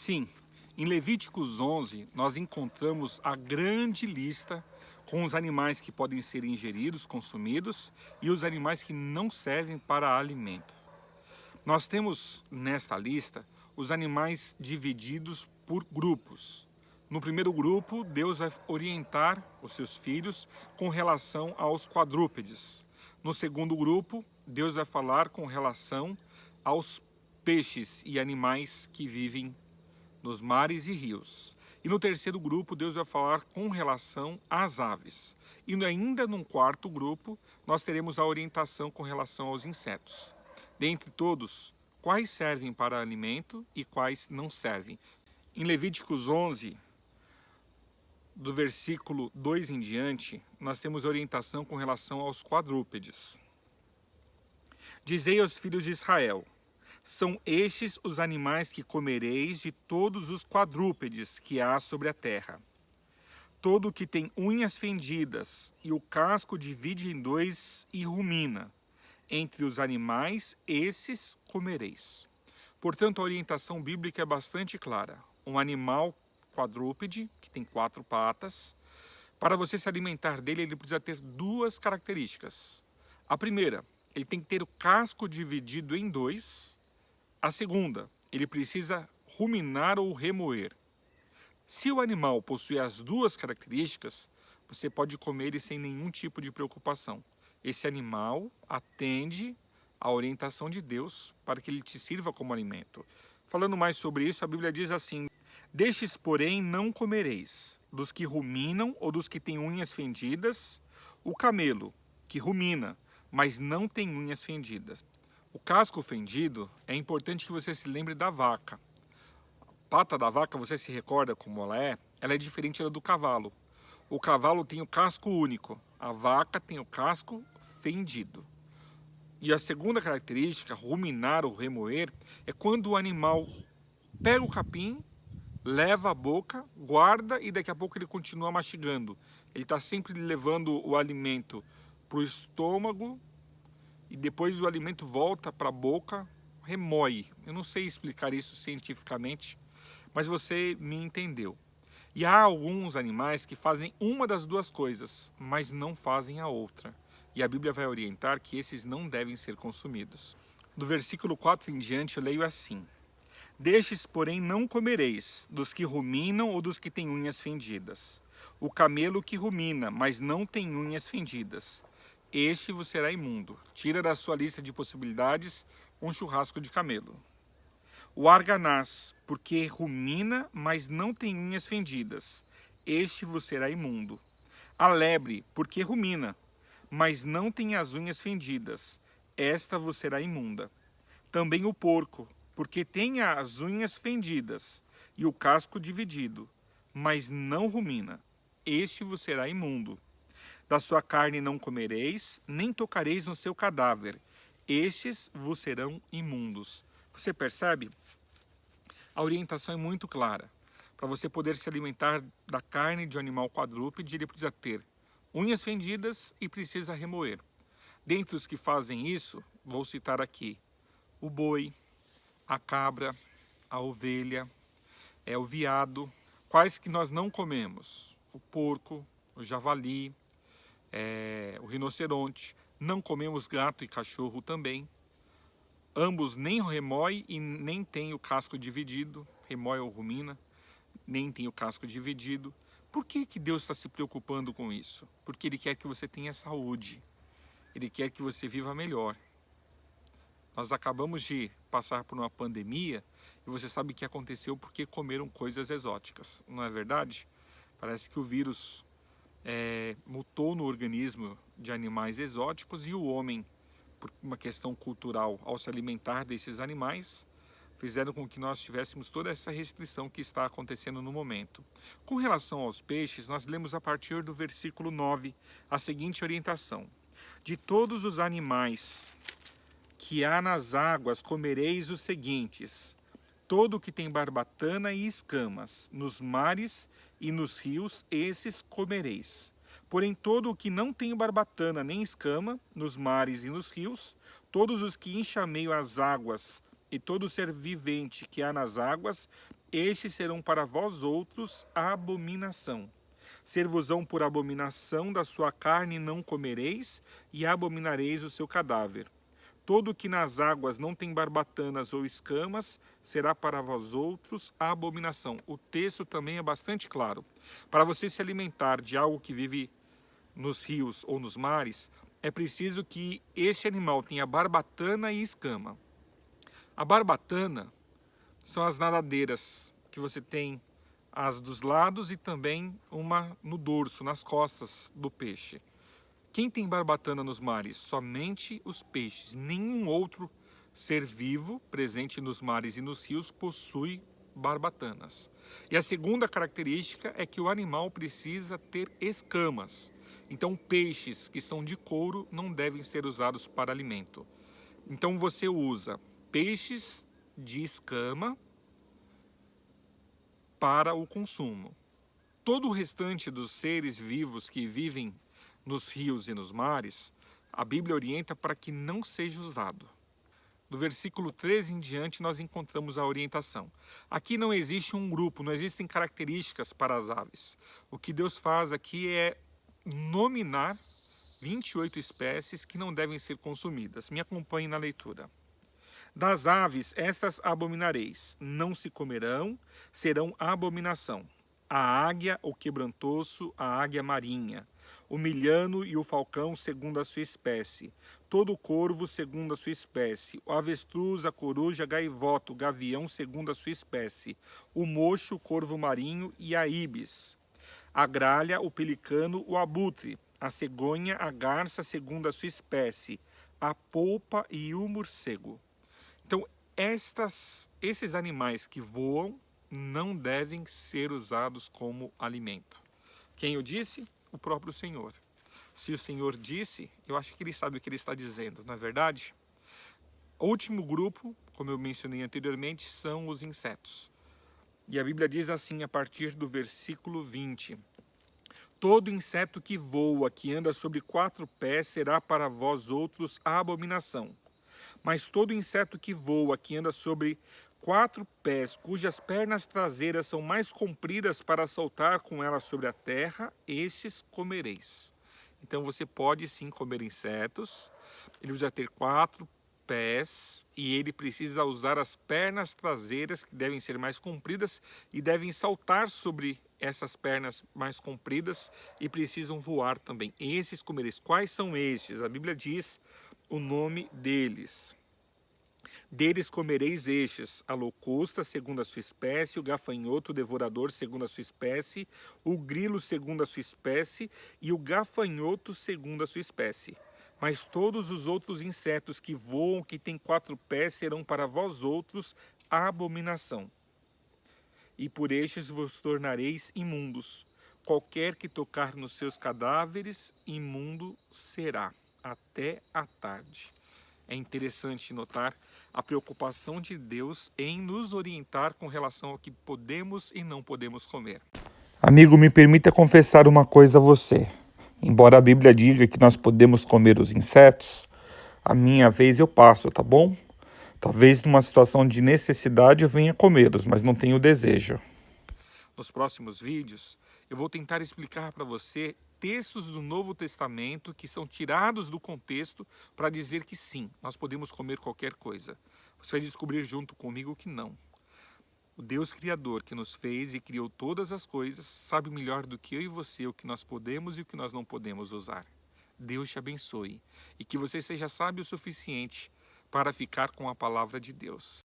Sim, em Levíticos 11 nós encontramos a grande lista com os animais que podem ser ingeridos, consumidos e os animais que não servem para alimento. Nós temos nesta lista os animais divididos por grupos. No primeiro grupo, Deus vai orientar os seus filhos com relação aos quadrúpedes. No segundo grupo, Deus vai falar com relação aos peixes e animais que vivem nos mares e rios. E no terceiro grupo, Deus vai falar com relação às aves. E ainda num quarto grupo, nós teremos a orientação com relação aos insetos. Dentre todos, quais servem para alimento e quais não servem? Em Levíticos 11, do versículo 2 em diante, nós temos orientação com relação aos quadrúpedes. Dizei aos filhos de Israel: são estes os animais que comereis de todos os quadrúpedes que há sobre a terra. Todo o que tem unhas fendidas e o casco divide em dois e rumina. Entre os animais, esses comereis. Portanto, a orientação bíblica é bastante clara. Um animal quadrúpede, que tem 4 patas, para você se alimentar dele, ele precisa ter 2 características. A primeira, ele tem que ter o casco dividido em 2. A segunda, ele precisa ruminar ou remoer. Se o animal possui as 2 características, você pode comer ele sem nenhum tipo de preocupação. Esse animal atende à orientação de Deus para que ele te sirva como alimento. Falando mais sobre isso, a Bíblia diz assim: destes, porém, não comereis, dos que ruminam ou dos que têm unhas fendidas, o camelo, que rumina, mas não tem unhas fendidas. O casco fendido, é importante que você se lembre da vaca. A pata da vaca, você se recorda como ela é? Ela é diferente da do cavalo. O cavalo tem o casco único, a vaca tem o casco fendido. E a segunda característica, ruminar ou remoer, é quando o animal pega o capim, leva à boca, guarda e daqui a pouco ele continua mastigando. Ele está sempre levando o alimento para o estômago e depois o alimento volta para a boca, remoe. Eu não sei explicar isso cientificamente, mas você me entendeu. E há alguns animais que fazem uma das 2 coisas, mas não fazem a outra. E a Bíblia vai orientar que esses não devem ser consumidos. Do versículo 4 em diante eu leio assim: destes, porém, não comereis, dos que ruminam ou dos que têm unhas fendidas. O camelo que rumina, mas não tem unhas fendidas, este vos será imundo. Tira da sua lista de possibilidades um churrasco de camelo. O arganaz, porque rumina, mas não tem unhas fendidas, este vos será imundo. A lebre, porque rumina, mas não tem as unhas fendidas, esta vos será imunda. Também o porco, porque tem as unhas fendidas e o casco dividido, mas não rumina, este vos será imundo. Da sua carne não comereis, nem tocareis no seu cadáver, estes vos serão imundos. Você percebe? A orientação é muito clara. Para você poder se alimentar da carne de um animal quadrúpede, ele precisa ter unhas fendidas e precisa remoer. Dentre os que fazem isso, vou citar aqui o boi, a cabra, a ovelha, o veado. Quais que nós não comemos? O porco, o javali, o rinoceronte. Não comemos gato e cachorro também. Ambos nem remoem e nem tem o casco dividido, remoe ou rumina, nem tem o casco dividido. Por que Deus está se preocupando com isso? Porque Ele quer que você tenha saúde, Ele quer que você viva melhor. Nós acabamos de passar por uma pandemia e você sabe o que aconteceu porque comeram coisas exóticas, não é verdade? Parece que o vírus mutou no organismo de animais exóticos e o homem, por uma questão cultural, ao se alimentar desses animais, fizeram com que nós tivéssemos toda essa restrição que está acontecendo no momento. Com relação aos peixes, nós lemos a partir do versículo 9 a seguinte orientação: de todos os animais que há nas águas comereis os seguintes: todo o que tem barbatana e escamas, nos mares e nos rios, esses comereis. Porém, todo o que não tem barbatana nem escama, nos mares e nos rios, todos os que enxameiam as águas, e todo ser vivente que há nas águas, estes serão para vós outros abominação. Ser-vos-ão por abominação da sua carne não comereis, e abominareis o seu cadáver. Todo o que nas águas não tem barbatanas ou escamas, será para vós outros a abominação. O texto também é bastante claro. Para você se alimentar de algo que vive nos rios ou nos mares, é preciso que este animal tenha barbatana e escama. A barbatana são as nadadeiras que você tem, as dos lados e também uma no dorso, nas costas do peixe. Quem tem barbatana nos mares? Somente os peixes. Nenhum outro ser vivo presente nos mares e nos rios possui barbatanas. E a segunda característica é que o animal precisa ter escamas. Então, peixes que são de couro não devem ser usados para alimento. Então, você usa peixes de escama para o consumo. Todo o restante dos seres vivos que vivem nos rios e nos mares, a Bíblia orienta para que não seja usado. Do versículo 13 em diante nós encontramos a orientação. Aqui não existe um grupo, não existem características para as aves. O que Deus faz aqui é nominar 28 espécies que não devem ser consumidas. Me acompanhe na leitura. Das aves, estas abominareis, não se comerão, serão abominação. A águia, o quebrantoço, a águia marinha, o milhano e o falcão segundo a sua espécie, todo o corvo segundo a sua espécie, o avestruz, a coruja, a gaivota, o gavião segundo a sua espécie, o mocho, o corvo marinho e a ibis, a gralha, o pelicano, o abutre, a cegonha, a garça segundo a sua espécie, a polpa e o morcego. Então, esses animais que voam não devem ser usados como alimento. Quem o disse? O próprio Senhor. Se o Senhor disse, eu acho que ele sabe o que ele está dizendo, não é verdade? O último grupo, como eu mencionei anteriormente, são os insetos. E a Bíblia diz assim a partir do versículo 20. Todo inseto que voa, que anda sobre 4 pés, será para vós outros a abominação. Mas todo inseto que voa, que anda sobre 4 pés, cujas pernas traseiras são mais compridas para saltar com elas sobre a terra, estes comereis. Então você pode sim comer insetos, ele precisa ter 4 pés e ele precisa usar as pernas traseiras, que devem ser mais compridas e devem saltar sobre essas pernas mais compridas e precisam voar também. Esses comereis. Quais são estes? A Bíblia diz o nome deles. Deles comereis estes: a locusta segundo a sua espécie, o gafanhoto devorador segundo a sua espécie, o grilo segundo a sua espécie e o gafanhoto segundo a sua espécie. Mas todos os outros insetos que voam, que têm 4 pés, serão para vós outros abominação. E por estes vos tornareis imundos. Qualquer que tocar nos seus cadáveres, imundo será, até a tarde. É interessante notar a preocupação de Deus em nos orientar com relação ao que podemos e não podemos comer. Amigo, me permita confessar uma coisa a você. Embora a Bíblia diga que nós podemos comer os insetos, a minha vez eu passo, tá bom? Talvez numa situação de necessidade eu venha comê-los, mas não tenho desejo. Nos próximos vídeos, eu vou tentar explicar para você textos do Novo Testamento que são tirados do contexto para dizer que sim, nós podemos comer qualquer coisa. Você vai descobrir junto comigo que não. O Deus Criador que nos fez e criou todas as coisas sabe melhor do que eu e você o que nós podemos e o que nós não podemos usar. Deus te abençoe e que você seja sábio o suficiente para ficar com a palavra de Deus.